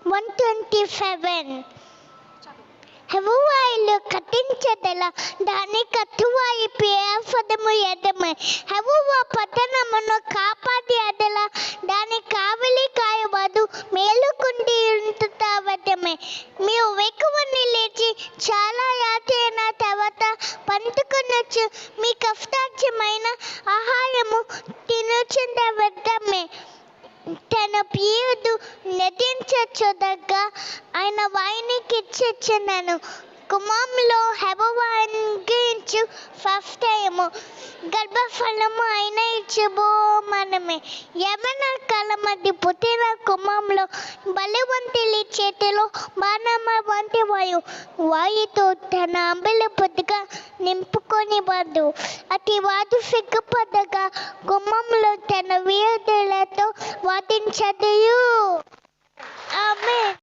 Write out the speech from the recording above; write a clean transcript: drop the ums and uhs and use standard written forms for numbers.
127. హెవవాయిలు కట్టించదల దాని కట్టువాయి పేపదము ఎదమే హెవవ పట్టణమును కాపాడి అదల దాని కావలి కాయవాదు మేలుకుండి ఉంటుతావటమే. మీరు వెకువని లేచి చాలా యాతైన తర్వాత పండుకొనొచ్చు మీ కష్టార్జమైన ఆహారము తినుచుండవటమే. తన ప్రియుడు నటించొద్దగా ఆయన వాయినికి ఇచ్చెను. కుమాంలో హెవవాయించు ఫస్టయము గర్భఫలము అయిన ఇచ్చుబోమనమే. యవన కాలమది పుట్టిన కుమాంలో బలవంతులి చేతిలో బాణమ వంటి వాయుతో తన అంబలి పొద్దుగా నింపుకొని వాడు. అతి వాడు సిగ్గుపడగా గుమ్మంలో తన వీరులతో వాదించదయు.